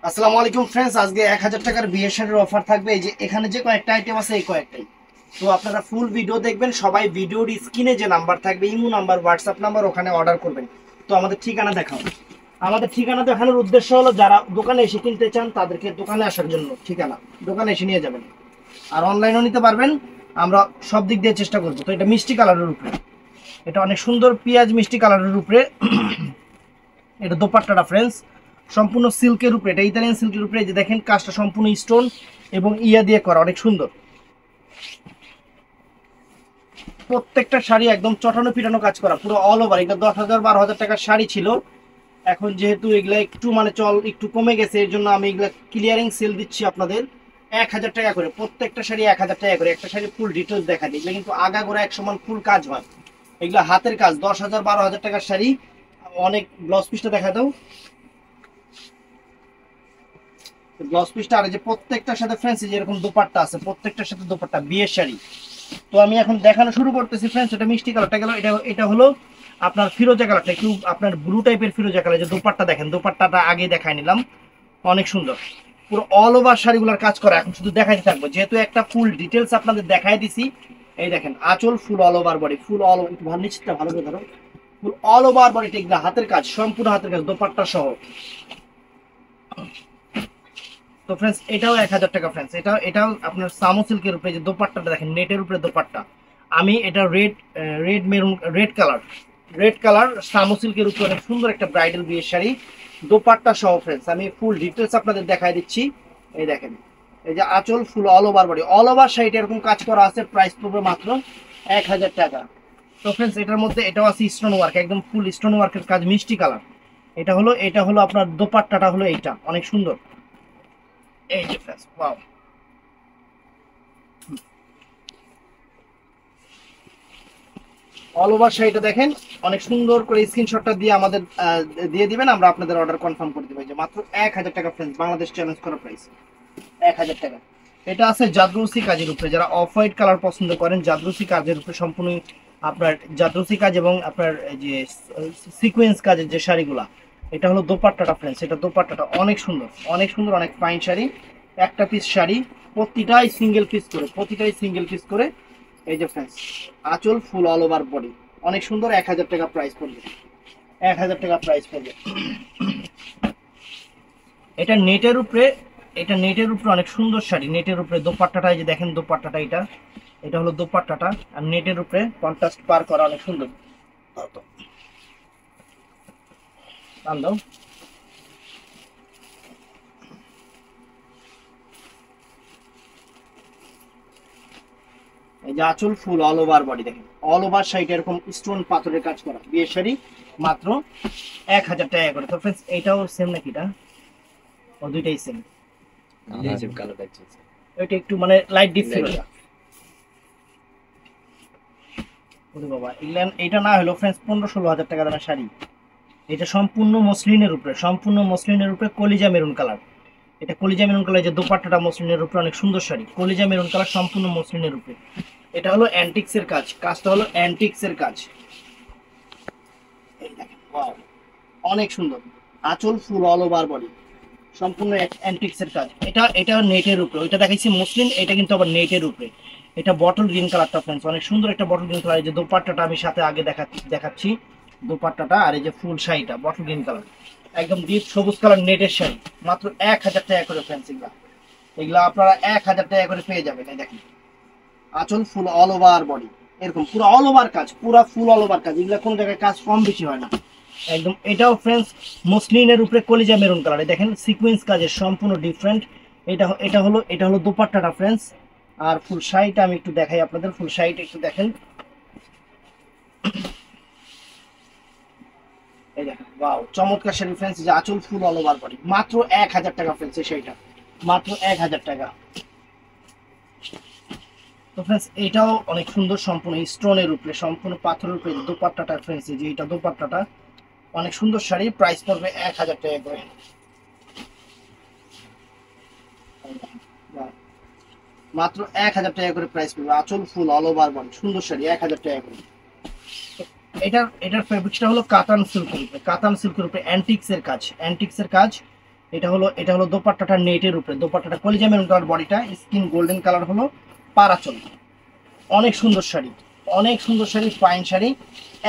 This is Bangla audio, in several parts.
আসসালামু আলাইকুম ফ্রেন্ডস, আজকে 1000 টাকার বিয়ের শাড়ির অফার থাকবে। এই যে এখানে যে কয়েকটা আইটেম আছে, এই কয়েকটাই। তো আপনারা ফুল ভিডিও দেখবেন। সবাই ভিডিওর স্ক্রিনে যে নাম্বার থাকবে, ইমো নাম্বার, হোয়াটসঅ্যাপ নাম্বার, ওখানে অর্ডার করবেন। তো আমাদের ঠিকানা দেখাও। আমাদের ঠিকানা দেখানোর উদ্দেশ্য হলো যারা দোকানে এসে কিনতে চান তাদেরকে দোকানে আসার জন্য ঠিকানা, দোকানে এসে নিয়ে যাবেন। আর অনলাইনেও নিতে পারবেন, আমরা সব দিক দিয়ে চেষ্টা করবো। তো এটা মিষ্টি কালারের উপরে, এটা অনেক সুন্দর পেঁয়াজ মিষ্টি কালারের উপরে। এটা দোপাট্টাটা ফ্রেন্ডস সম্পূর্ণ সিল্কের উপরে, এটা ইতালিয়ান সিল্কের উপরে। এই যে দেখেন কাজটা সম্পূর্ণ স্টোন এবং ইয়া দিয়ে করা, অনেক সুন্দর। প্রত্যেকটা শাড়ি একদম চটানো পিটানো কাজ করা, পুরো অল ওভার। এটা 10,000 12,000 টাকার শাড়ি ছিল। এখন যেহেতু এগুলা একটু চল একটু কমে গেছে, এর জন্য আমি এগুলা ক্লিয়ারিং সেল দিচ্ছি আপনাদের 1000 টাকা করে। প্রত্যেকটা শাড়ি 1000 টাকা করে। একটা শাড়ি ফুল ডিটেলস দেখা দিই। এগুলো কিন্তু আগাগোড়া 100 ফুল কাজ হয়। এগুলা হাতের কাজ। 10,000 12,000 টাকার শাড়ি। অনেক ব্লাউজ পিসটা দেখা দাও। ব্লাউজ পিসটা আর এই যে প্রত্যেকটার সাথে ফ্রেন্ডস যেরকম দোপাট্টা আছে, প্রত্যেকটার সাথে দোপাট্টা বিয়ের শাড়ি। তো আমি এখন দেখানো শুরু করতেছি ফ্রেন্ডস। এটা মিষ্টি কালারটা গেল, এটা হলো আপনার ফিরোজা কালারটা, একটু আপনার ব্লু টাইপের ফিরোজা কালার। যে দোপাট্টা দেখেন, দোপাট্টাটা আগে দেখাই নিলাম, অনেক সুন্দর। পুরো অল ওভার শাড়িগুলোর কাজ করা। এখন শুধু দেখাইতে থাকবো, যেহেতু একটা ফুল ডিটেলস আপনাদের দেখাই দিছি। এই দেখেন আঁচল ফুল অল ওভার বডি, ফুল অল একটু ভালো নিচটা ভালো করে ধরো। ফুল অল ওভার বডি, এগুলো হাতের কাজ, সম্পূর্ণ হাতের কাজ, দোপাট্টা সহ। তো ফ্রেন্ডস এটাও 1000 টাকা ফ্রেন্ডস। এটাও আপনার সামো সিল্কের উপরে। যে দোপাট্টাটা দেখেন, নেটের উপরে দোপাট্টা। আমি এটা রেড মেরুন রেড কালার সামো সিল্কের উপরে অনেক সুন্দর একটা ব্রাইডাল বিয়ের শাড়ি, দোপাট্টা সহ ফ্রেন্ডস। আমি ফুল ডিটেলস আপনাদের দেখাই দিচ্ছি। এই দেখেন, এই যে আঁচল ফুল all over body, all over শাড়িটা এরকম কাজ করা আছে। প্রাইস পড়বে মাত্র 1000 টাকা। তো ফ্রেন্ডস এটার মধ্যে এটাও আছে স্টোন ওয়ার্ক, একদম ফুল স্টোন ওয়ার্কের কাজ, মিষ্টি কালার। এটা হলো আপনার দোপাট্টাটা হলো এইটা, অনেক সুন্দর। এই যে ফ্রেন্ডস, ওয়াও। অল ওভার শাড়িটা দেখেন, অনেক সুন্দর করে স্ক্রিনশটটা দিয়ে আমাদের দিয়ে দিবেন, আমরা আপনাদের অর্ডার কনফার্ম করে দেবো। যে মাত্র 1000 টাকা ফ্রেন্ডস, বাংলাদেশ চ্যালেঞ্জ করা প্রাইস 1000 টাকা। এটা আছে জাদরুসি কাজের উপরে। যারা অফ হোয়াইট কালার পছন্দ করেন, জাদরুসি কাজের উপরে সম্পূর্ণ আপনার জাদরুসি কাজ এবং আপনার যে সিকোয়েন্স কাজের যে শাড়িগুলা। এটা হলো দোপাট্টাটা ফ্রেন্ডস। এটা দোপাট্টাটা অনেক সুন্দর, অনেক সুন্দর, অনেক ফাইন শাড়ি। একটা পিস শাড়ি, প্রতিটাই সিঙ্গেল পিস করে। এই যে ফ্রেন্ডস আঁচল ফুল অল ওভার বডি, অনেক সুন্দর। 1000 টাকা প্রাইস পড়বে, 1000 টাকা প্রাইস পড়বে। এটা নেটের উপরে, অনেক সুন্দর শাড়ি। নেটের উপরে দোপাট্টাটা, এই যে দেখেন দোপাট্টাটা, এটা হলো দোপাট্টাটা। আর নেটের উপরে কন্ট্রাস্ট পার করা, অনেক সুন্দর। টান দাও। এই যে আঁচল ফুল অল ওভার বডি, দেখেন অল ওভার শাড়িটা এরকম স্টোন পাথরের কাজ করা বিয়ের শাড়ি, মাত্র 1000 টাকা করে। তো ফ্রেন্ডস এটাও সেম নাকি? এটা ও দুইটাই সেম। এটা একটু লাইট ডিপ ছিল। ওরে বাবা, এটা না হলো ফ্রেন্ডস 15-16 হাজার টাকা দামের শাড়ি। এটা সম্পূর্ণ মসলিনের উপরে কলিজা মেরুন কালার। এটা কলিজা মেরুন কালার। যে দোপাট্টাটা মসলিনের উপরে, অনেক সুন্দর শাড়ি, কলিজা মেরুন কালার, সম্পূর্ণ মসলিনের উপরে। এটা হলো অ্যান্টিক্সের কাজ, কাজটা হলো অ্যান্টিক্সের কাজ। এই দেখেন, ওয়াও, অনেক সুন্দর। আঁচল ফুল অল ওভার বডি, সম্পূর্ণ অ্যান্টিক্সের কাজ। এটা নেটের উপরে, ওইটা দেখাইছি মসলিন, এটা কিন্তু আবার নেটের উপরে। এটা বটল গ্রিন কালারটা ফ্রেন্ডস, অনেক সুন্দর একটা বটল গ্রিন কালার। এই যে দোপাট্টাটা আমি সাথে আগে দেখাচ্ছি দোপাট্টাটা। আর এই যে ফুল শাড়িটা বটল গ্রিন কালার, একদম ডিপ সবুজ কালার নেটের শাড়ি, মাত্র 1000 টাকা করে ফ্রেন্ডস। এগুলা আপনারা 1000 টাকা করে পেয়ে যাবেন। এই দেখেন আঁচল ফুল অল ওভার বডি, এরকম পুরো অল ওভার কাজ, পুরো ফুল অল ওভার কাজ। এগুলা কোনো জায়গায় কাজ কম বেশি হয় না একদম। এটাও ফ্রেন্ডস মসলিনের উপরে কলিজা মেরুন কালার, দেখেন সিকোয়েন্স কাজের, সম্পূর্ণ ডিফারেন্ট। এটা হলো দোপাট্টাটা ফ্রেন্ডস। আর ফুল শাড়িটা আমি একটু দেখাই আপনাদের, ফুল শাড়িটা একটু দেখেন। এই দেখেন, ওয়াও, চমৎকার শাড়ি ফ্রেন্ডস। যে আঁচল ফুল অল ওভার বডি, মাত্র 1000 টাকা ফ্রেন্ডস। এই শাড়িটা মাত্র 1000 টাকা। তো ফ্রেন্ডস এটাও অনেক সুন্দর, সম্পূর্ণ স্টোনের উপরে, সম্পূর্ণ পাথরের উপরে দোপাট্টাটা ফ্রেন্ডস। যে এটা দোপাট্টাটা অনেক সুন্দর শাড়ি, প্রাইস পড়বে 1000 টাকা করে। মাত্র 1000 টাকা করে প্রাইস পড়বে। আঁচল ফুল অল ওভার বডি, সুন্দর শাড়ি, 1000 টাকা করে। এটার ফেব্রিক্সটা হলো কাতান সিল্কের উপরে, অ্যান্টিক্সের কাজ, এটা হলো দোপাট্টাটা নেটের উপরে, দোপাট্টাটা কলিজা মেরুন কালার, বডিটা স্কিন গোল্ডেন কালার হলো পারাচল। অনেক সুন্দর শাড়ি, অনেক সুন্দর শাড়ি, ফাইন শাড়ি।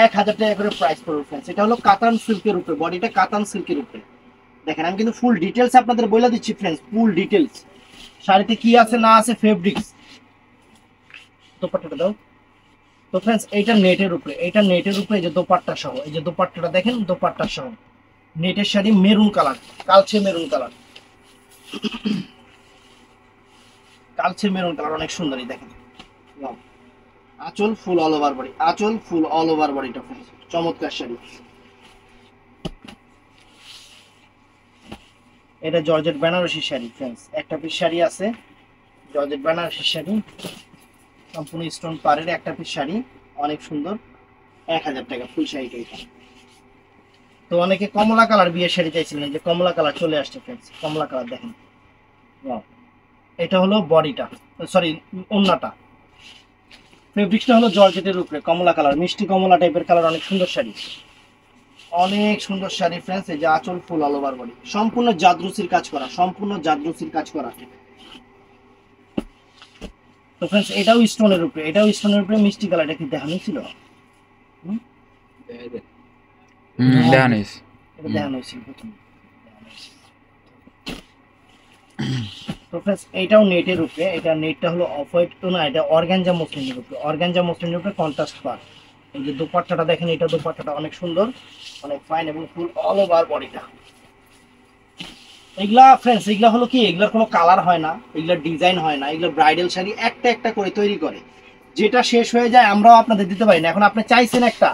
1000 টাকা করে প্রাইস পড়বে ফ্রেন্ডস। এটা হলো কাতান সিল্কের উপরে, বডিটা কাতান সিল্কের উপরে। দেখেন আমি কিন্তু ফুল ডিটেলস আপনাদের বলে দিচ্ছি ফ্রেন্ডস, ফুল ডিটেলস শাড়িতে কি আছে না আছে, ফেব্রিক্স। দোপাট্টাটা দাও তো ফ্রেন্ডস। এইটা নেটের উপরে, এইটা নেটের উপরে, এই যে দোপাট্টা সহ, এই যে দোপাট্টাটা দেখেন, দোপাট্টা সহ নেটের শাড়ি, মেরুন কালার, কালচে মেরুন কালার, কালচে মেরুন কালার, অনেক সুন্দরী দেখেন। আঁচল ফুল অল ওভার বডি, আঁচল ফুল অল ওভার বডিটা ফ্রেন্ডস, চমৎকার শাড়ি। এটা জর্জেট বেনারসি শাড়ি ফ্রেন্ডস, একটা পিস শাড়ি আছে জর্জেট বেনারসি শাড়ি, সম্পূর্ণ স্টোন পাড়ের একটা পিস শাড়ি, অনেক সুন্দর। 1000 টাকা ফুল শাড়িটা এটা। তো অনেকে কমলা কালার বিয়ের শাড়ি চাইছিলেন, যে কমলা কালার চলে আসছে ফ্রেন্ডস, কমলা কালার দেখেন। এটা হলো বডিটা, সরি ওন্নাটা। ফেব্রিক্সটা হলো জর্জেটের উপরে কমলা কালার, মিষ্টি কমলা টাইপের কালার, অনেক সুন্দর শাড়ি, অনেক সুন্দর শাড়ি ফ্রেন্ডস। এই যে আঁচল ফুল অল ওভার বডি, সম্পূর্ণ জাদরুসির কাজ করা, সম্পূর্ণ জাদরুসির কাজ করা। তো ফ্রেন্ডস এটাও স্টোনের উপরে, এটাও স্টোনের উপরে, মিষ্টি কালার। এটা কি দেখানো ছিল? জানিস এটা দেখানো হয়েছিল প্রথমে। তো ফ্রেন্ডস এটাও নেটের উপরে, এটা নেটটা হলো অফ হোয়াইট, তো না এটা অর্গানজা মসলিনের উপরে, অর্গানজা মসলিনের উপরে কন্ট্রাস্ট পার। এই যে দোপাট্টাটা দেখেন, এটা দোপাট্টাটা অনেক সুন্দর, অনেক ফাইন এবং ফুল অল ওভার বডিটা। এগুলা ফ্রেন্ডস, এগুলা হলো কি, এগুলার কোনো কালার হয় না, এগুলা ডিজাইন হয় না, এগুলা ব্রাইডাল শাড়ি একটা একটা করে তৈরি করে, যেটা শেষ হয়ে যায় আমরাও আপনাদের দিতে পারি না। এখন আপনি চাইছেন একটা,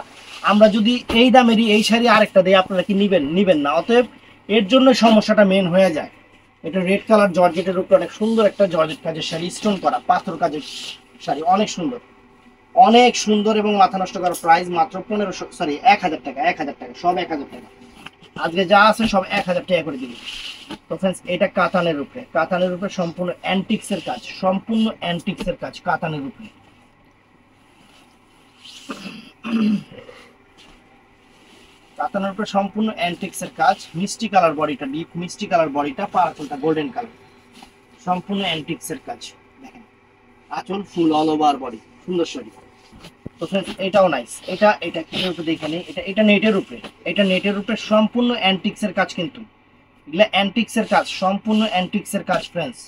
আমরা যদি এই দামেরই এই শাড়ি আরেকটা দিই, আপনারা কি নিবেন? নিবেন না। অতএব এর জন্য সমস্যাটা মেন হয়ে যায়। এটা রেড কালার জর্জেটের উপরে অনেক সুন্দর একটা জর্জেট কাজের শাড়ি, স্টোন করা পাথর কাজের শাড়ি, অনেক সুন্দর, অনেক সুন্দর এবং মাথা নষ্ট করার প্রাইস মাত্র 1500, সরি 1000 টাকা, 1000 টাকা, সব 1000 টাকা। আজকে যা আছে সব 1000 টাকা করে দিবি। তো ফ্রেন্ডস এটা কাতানের উপরে, কাতানের উপরে সম্পূর্ণ অ্যান্টিক্সের কাজ, সম্পূর্ণ অ্যান্টিক্সের কাজ কাতানের উপরে। কাতানের উপরে সম্পূর্ণ অ্যান্টিক্সের কাজ, মিষ্টি কালার বডিটা, ডিপ মিষ্টি কালার বডিটা, পাঁচলটা গোল্ডেন কালার, সম্পূর্ণ অ্যান্টিক্সের কাজ। দেখেন আঁচল ফুল অল ওভার বডি, সুন্দর শাড়ি। তো ফ্রেন্ডস এটাও নাইস, এটা কি উপরে দেখে নেই, এটা নেটের উপরে, এটা নেটের উপরে সম্পূর্ণ অ্যান্টিক্সের কাজ, কিন্তু এগুলা অ্যান্টিক্সের কাজ, সম্পূর্ণ অ্যান্টিক্সের কাজ ফ্রেন্ডস।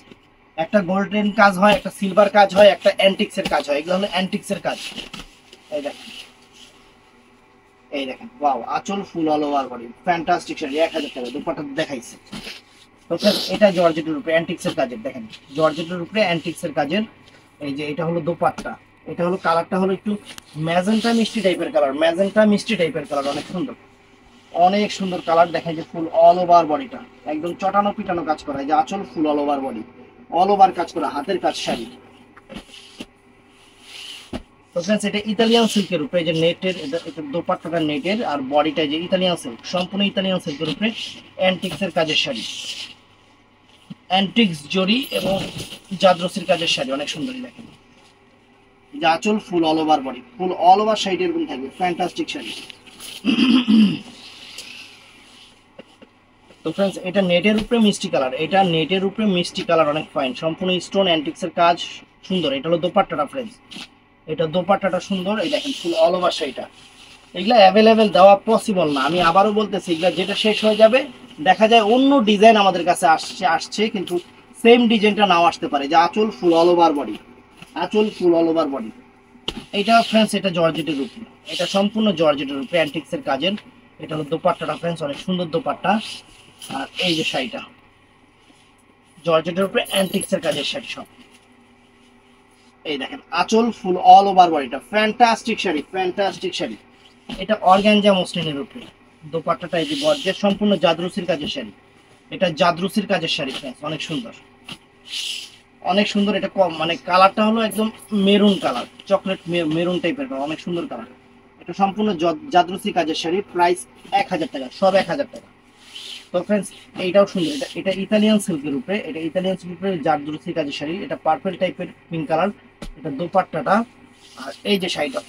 একটা গোল্ডেন কাজ হয়, একটা সিলভার কাজ হয়, একটা অ্যান্টিক্সের কাজ হয়, এগুলো হলো অ্যান্টিক্সের কাজ। এই দেখেন, এই দেখেন, ওয়াও, আঁচল ফুল all over body, fantastic sari, 1000 টাকা। দুপাটা দেখাইছে। তো ফ্রেন্ডস এটা জর্জেটের উপরে অ্যান্টিক্সের কাজের, দেখেন জর্জেটের উপরে অ্যান্টিক্সের কাজের। এই যে এটা হলো দোপাট্টা, এটা হলো কালারটা হলো একটু ম্যাজেন্টা মিষ্টি টাইপের কালার, ম্যাজেন্টা মিষ্টি টাইপের কালার, অনেক সুন্দর, অনেক সুন্দর কালার। দেখেন যে ফুল অল ওভার বডিটা একদম চটানো পিটানো কাজ করা, এই যে আঁচল ফুল all over body, all over কাজ করা, হাতের কাজ শাড়ি। তো ফ্রেন্ডস এটা ইতালিয়ান সিল্কের উপরে, যে নেটের, এটা দোপাট্টাটা নেটের, আর বডিটা যে ইতালিয়ান সিল্ক, সম্পূর্ণ ইতালিয়ান সিল্কের উপরে অ্যান্টিক্সের কাজের শাড়ি, অ্যান্টিক্স জরি এবং জাদ্রসির কাজের শাড়ি, অনেক সুন্দরী। দেখেন যে আঁচল ফুল অল ওভার বডি, ফুল অল ওভার শাড়ি এরকম থাকবে, ফ্যান্টাস্টিক শাড়ি। তো ফ্রেন্ডস এটা নেটের উপরে মিষ্টি কালার, এটা নেটের উপরে মিষ্টি কালার, অনেক ফাইন, সম্পূর্ণ স্টোন অ্যান্টিক্সের কাজ, সুন্দর। এটা হলো দোপাট্টাটা ফ্রেন্ডস, এটা দোপাট্টাটা সুন্দর। এই দেখেন ফুল অল ওভার শাড়িটা, এগুলা অ্যাভেলেবেল দেওয়া পসিবল না, আমি আবারও বলতেছি, এগুলা যেটা শেষ হয়ে যাবে, দেখা যায় অন্য ডিজাইন আমাদের কাছে আসছে কিন্তু সেম ডিজাইনটা নাও আসতে পারে। যে আঁচল ফুল অল ওভার বডি, আঁচল ফুল অল ওভার বডি। এইটা ফ্রেন্ডস এটা জর্জেটের উপরে, এটা সম্পূর্ণ জর্জেটের উপরে অ্যান্টিক্সের কাজের। এটা হলো দোপাট্টাটা ফ্রেন্ডস, অনেক সুন্দর দোপাট্টা। আর এই যে শাড়িটা জর্জেটের উপরে অ্যান্টিক্সের কাজের শাড়ি সব। এই দেখেন আঁচল ফুল অল ওভার বডিটা, ফ্যান্টাস্টিক শাড়ি, ফ্যান্টাস্টিক শাড়ি। এটা অর্গানজা মসলিনের উপরে, দোপাট্টাটা এই যে গর্জিয়াস, সম্পূর্ণ জাদরুসির কাজের শাড়ি, এটা জাদরুসির কাজের শাড়ি ফ্রেন্ডস, অনেক সুন্দর, অনেক সুন্দর। এটা কম মানে কালারটা হলো একদম মেরুন কালার, চকলেট মেরুন টাইপের কালার, অনেক সুন্দর কালার। এটা সম্পূর্ণ জাদরুসি কাজের শাড়ি, প্রাইস 1000 টাকা, সব 1000 টাকা। তো ফ্রেন্ডস এইটাও সুন্দর, এটা ইতালিয়ান সিল্কের উপরে, এটা ইতালিয়ান সিল্কের উপরে জাদরুসি কাজের শাড়ি, এটা পার্পল টাইপের পিঙ্ক কালার, এটা দোপাট্টাটা। আর এই যে শাড়িটা,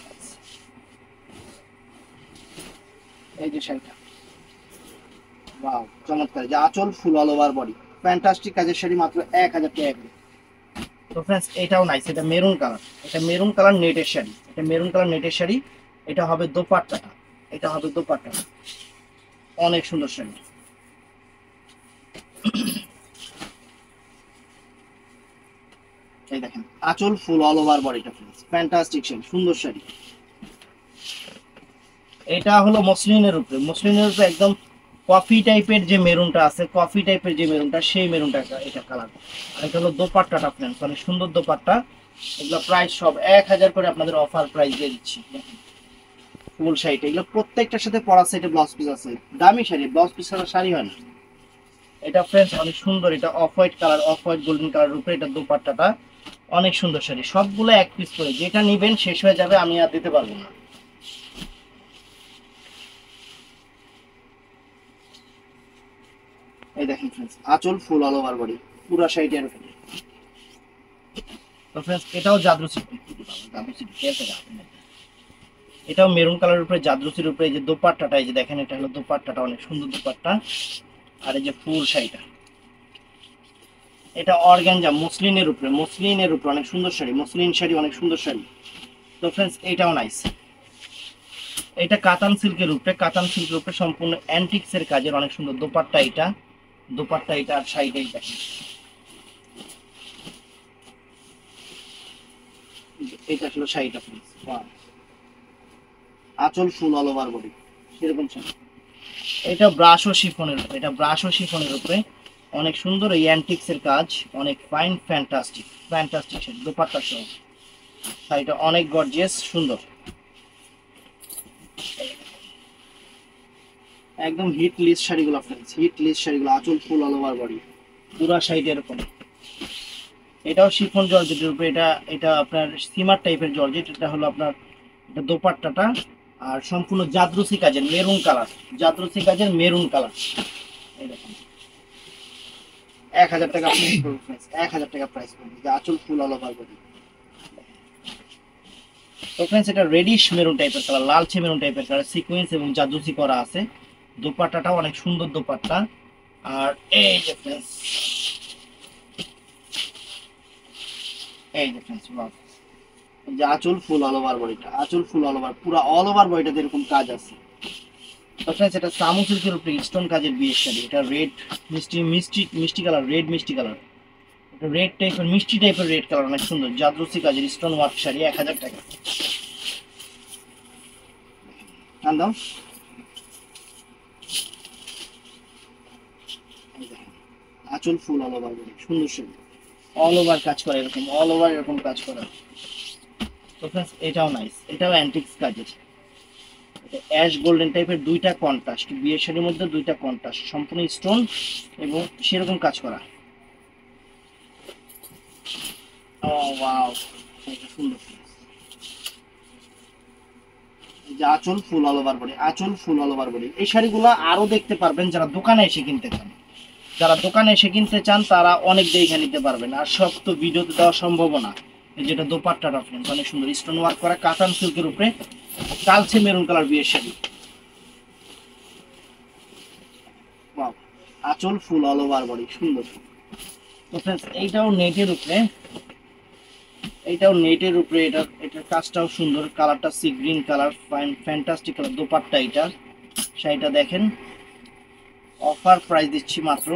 এই যে শাড়িটা, ওয়াও, চমৎকার। যে আঁচল ফুল অল ওভার বডি, ফ্যান্টাস্টিক কাজের শাড়ি, মাত্র 1000 টাকা করে। তো ফ্রেন্ডস এটাও নাইস, এটা মেরুন কালার, এটা মেরুন কালার নেটের শাড়ি, এটা মেরুন কালার নেটের শাড়ি। এটা হবে দোপাট্টাটা, এটা হবে দোপাট্টাটা, অনেক সুন্দর শাড়ি। এই দেখেন আঁচল ফুল অল ওভার বডিটা ফ্রেন্ডস, ফ্যান্টাস্টিক শাড়ি, সুন্দর শাড়ি। এটা হলো মসলিনের উপরে, মসলিনের উপরে একদম কফি টাইপের যে মেরুনটা আছে, কফি টাইপের যে মেরুনটা, সেই মেরুনটা এটা কালার। আর এটা হলো দোপাট্টাটা ফ্রেন্ডস, অনেক সুন্দর দোপাট্টা। এগুলো প্রাইস সব 1000 করে আপনাদের অফার প্রাইস দিয়ে দিচ্ছি। ফুল শাড়িটা এগুলো প্রত্যেকটার সাথে পরা সেটে ব্লাউজ পিস আছে। দামি শাড়ি, ব্লাউজ পিস ছাড়া শাড়ি হয় না। এটা ফ্রেন্ডস অনেক সুন্দর, এটা off white colour, off white golden colour উপরে এটা দোপাট্টাটা, অনেক সুন্দর শাড়ি। সবগুলো এক পিস করে, যেটা নিবেন শেষ হয়ে যাবে, আমি আর দিতে পারবো না। এই দেখেন ফ্রেন্ডস আঁচল ফুল অল ওভার বডি, পুরো শাড়িটা এরকম। তো ফ্রেন্ডস এটাও জাদরুসি, এটাও মেরুন কালারের উপরে জাদরুসির উপরে। এই যে দোপাট্টাটা, এই যে দেখেন এটা হলো দোপাট্টাটা, অনেক সুন্দর দোপাট্টা। আর এই যে ফুল শাড়িটা, এটা অর্গানজা মসলিনের উপরে, মসলিনের উপরে অনেক সুন্দর শাড়ি, মসলিন শাড়ি, অনেক সুন্দর শাড়ি। তো ফ্রেন্ডস এটাও নাইস, এটা কাতান সিল্কের উপরে, কাতান সিল্কের উপরে সম্পূর্ণ অ্যান্টিক্স এর কাজের, অনেক সুন্দর দোপাট্টা এটা, দোপাট্টা এটা। আর শাড়িটা এই দেখেন, এটা আসলে শাড়িটা ফ্রেন্ডস, আঁচল ফুল অল ওভার বডি সেরকম শাড়ি। এটা ব্রাশ ও শিফনের উপরে, এটা ব্রাশ ও শিফনের উপরে, অনেক সুন্দর এই অ্যান্টিক্স এর কাজ, অনেক fine, fantastic, fantastic sari dupatta সহ। শাড়িটা অনেক গর্জিয়াস, সুন্দর, একদম হিট লিস্ট শাড়িগুলো ফ্রেন্ডস, হিট লিস্ট শাড়িগুলো। আঁচল ফুল অল ওভার বডি, পুরা শাড়িটা এরকম। এটাও শিফন জর্জেটের উপরে, এটা এটা আপনার সিমার টাইপের জর্জেট। এটা হলো আপনার, এটা দোপাট্টাটা। আর সম্পূর্ণ জাদরুসি কাজের মেরুন কালার, জাদরুসি কাজের মেরুন কালার। এই দেখেন 1000 টাকা প্রাইস পড়বে ফ্রেন্ডস, 1000 টাকা প্রাইস পড়বে। যে আঁচল ফুল অল ওভার বডি। তো ফ্রেন্ডস এটা রেডিশ মেরুন টাইপের কালার, লালচে মেরুন টাইপের কালার, সিকোয়েন্স এবং জাদরুসি করা আছে। দোপাট্টাটাও অনেক সুন্দর দোপাট্টা। আর এই যে ফ্রেন্ডস, এই যে ফ্রেন্ডস যে আঁচল ফুল অল ওভার বডিটা, আঁচল ফুল অল ওভার, পুরো অল ওভার বডিটাতে এরকম কাজ আছে। তো ফ্রেন্ডস এটা সামু সিল্কের উপরে স্টোন কাজের বিয়ের শাড়ি, এটা রেড মিষ্টি মিষ্টি মিষ্টি কালার, রেড মিষ্টি কালার, এটা রেড টাইপের মিষ্টি টাইপের রেড কালার, অনেক সুন্দর জাদরুসি কাজের স্টোন ওয়ার্ক শাড়ি, 1000 টাকা। দাম আঁচল ফুল অল ওভার বডি, সুন্দর শাড়ি, অল ওভার কাজ করা, এরকম অল ওভার এরকম কাজ করা। তো ফ্রেন্ডস এটাও নাইস, এটাও অ্যান্টিক্স কাজের, অ্যাশ গোল্ডেন টাইপের, দুইটা কন্ট্রাস্ট, বিয়ের শাড়ির মধ্যে দুইটা কন্ট্রাস্ট, সম্পূর্ণ স্টোন এবং সেরকম কাজ করা। ও ওয়াও, এটা সুন্দর। যে আঁচল ফুল অল ওভার বডি, আঁচল ফুল অল ওভার বডি। এই শাড়িগুলো আরো দেখতে পারবেন যারা দোকানে এসে কিনতে চান, যারা দোকানে এসে কিনতে চান তারা অনেক দেখে নিতে পারবেন। আর সব তো ভিডিওতে দেওয়া সম্ভব না। এই যেটা দোপাট্টাটা ফ্রেন্ডস, অনেক সুন্দর স্টোন ওয়ার্ক করা কাতান সিল্কের উপরে, কালচে মেরুন কালার বিয়ের শাড়ি। ওয়াও, আঁচল ফুল অল ওভার বডি, সুন্দর। তো ফ্রেন্ডস এইটাও নেটের উপরে, এইটাও নেটের উপরে, এটার কাজটাও সুন্দর, কালারটা sea green colour, fine fantastic colour dupatta এটা। শাড়িটা দেখেন, অফার প্রাইস দিচ্ছি মাত্র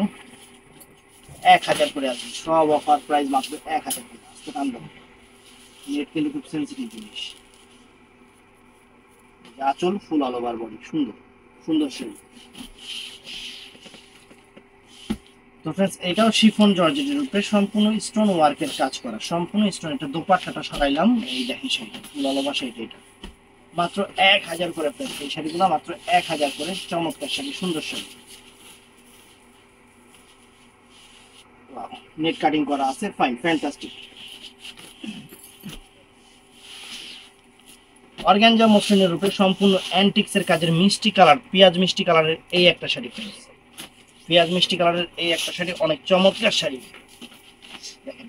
1000 করে আসবে, সব অফার প্রাইস মাত্র 1000 করে। আজকে দাম দেবো, নেট কিন্তু খুব সেন্সিটিভ জিনিস। আঁচল ফুল অল ওভার বডি, সুন্দর সুন্দর শাড়ি। তো ফ্রেন্ডস এটাও শিফন জর্জেটের উপরে, সম্পূর্ণ স্টোন ওয়ার্কের কাজ করা, সম্পূর্ণ স্টোন। এটা দোপাট্টাটা সরাইলাম, এই দেখেন শাড়িটা ফুল অল ওভার শাড়িটা, এটা মাত্র 1000 করে ফ্রেন্ডস। এই শাড়িগুলো মাত্র 1000 করে, চমৎকার শাড়ি, সুন্দর শাড়ি। নেট কাটিং করা আছে, ফাইন ফ্যান্টাস্টিক। অর্গানজা মসলিনের উপরে সম্পূর্ণ অ্যান্টিক্স এর কাজের মিষ্টি কালার, পেঁয়াজ মিষ্টি কালারের এই একটা শাড়ি ফ্রেন্ডস, পেঁয়াজ মিষ্টি কালারের এই একটা শাড়ি, অনেক চমৎকার শাড়ি। দেখেন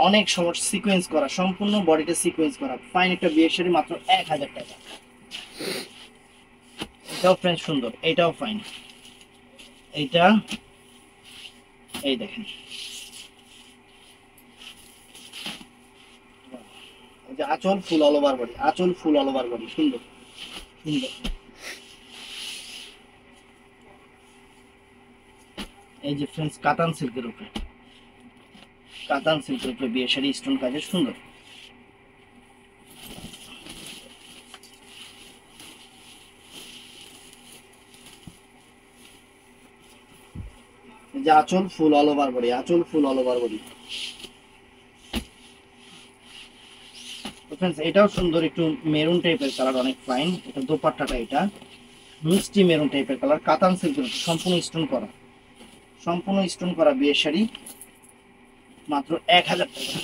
অনেক সময় সিকোয়েন্স করা, সম্পূর্ণ বডিতে সিকোয়েন্স করা, ফাইন একটা বিয়ের শাড়ি, মাত্র 1000 টাকা। এটাও ফ্রেন্ডস সুন্দর, এটাও ফাইন। এইটা এই দেখেন, এই যে আঁচল ফুল অল ওভার বডি, আঁচল ফুল অল ওভার বডি, সুন্দর সুন্দর। এই যে ফ্রেন্ডস কাতান সিল্কের উপরে, কাতান সিল্কের উপরে বিয়ে শাড়ি স্টোন কাজের, সুন্দর। এই যে আঁচল ফুল অল ওভার বডি, আঁচল ফুল অল ওভার বডি। ফ্রেন্ডস এটাও সুন্দর, একটু মেরুন টাইপের কালার, অনেক ফাইন। এটা দোপাট্টাটা এটা মিষ্টি মেরুন টাইপের কালার, কাতান সিল্কের উপর সম্পূর্ণ স্টোন করা, সম্পূর্ণ স্টোন করা বিয়ের শাড়ি, মাত্র 1000 টাকা।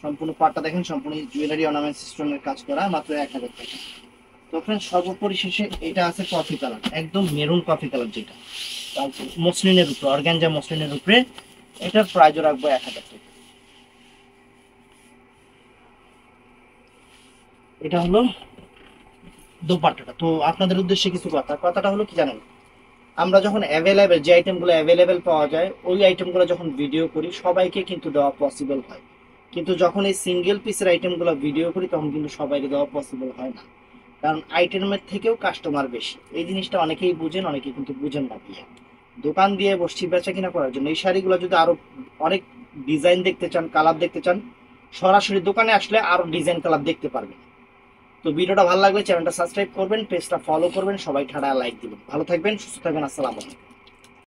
সম্পূর্ণ পাটটা দেখেন, সম্পূর্ণ জুয়েলারি অর্নামেন্ট সিস্টেমের কাজ করা, মাত্র 1000 টাকা। তো ফ্রেন্ডস সর্বপরিশেষে এটা আছে কফি কালার, একদম মেরুন কফি কালার, যেটা মসলিনের উপরে, অর্গানজা মসলিনের উপরে, এটার প্রাইসও রাখবো 1000 টাকা। এটা হলো দোপাট্টাটা। তো আপনাদের উদ্দেশ্যে কিছু কথাটা হলো কি জানেন, আমরা যখন অ্যাভেলেবেল, যে আইটেমগুলো অ্যাভেলেবেল পাওয়া যায় ওই আইটেমগুলো যখন ভিডিও করি সবাইকে কিন্তু দেওয়া পসিবল হয়, কিন্তু যখন এই সিঙ্গেল পিসের আইটেমগুলো ভিডিও করি তখন কিন্তু সবাইকে দেওয়া পসিবল হয় না, কারণ আইটেমের থেকেও কাস্টমার বেশি। এই জিনিসটা অনেকেই বুঝেন, অনেকেই কিন্তু বুঝেন না। দিয়ে দোকান দিয়ে বসছি বেচা কিনা করার জন্য, এই শাড়িগুলো যদি আরো অনেক ডিজাইন দেখতে চান, কালার দেখতে চান, সরাসরি দোকানে আসলে আরো ডিজাইন কালার দেখতে পারবেন। তো ভিডিওটা ভালো লাগলে চ্যানেলটা সাবস্ক্রাইব করবেন, পেজটা ফলো করবেন, সবাই ঠাড়া লাইক দিবেন। ভালো থাকবেন, সুস্থ থাকবেন, আসসালামু আলাইকুম।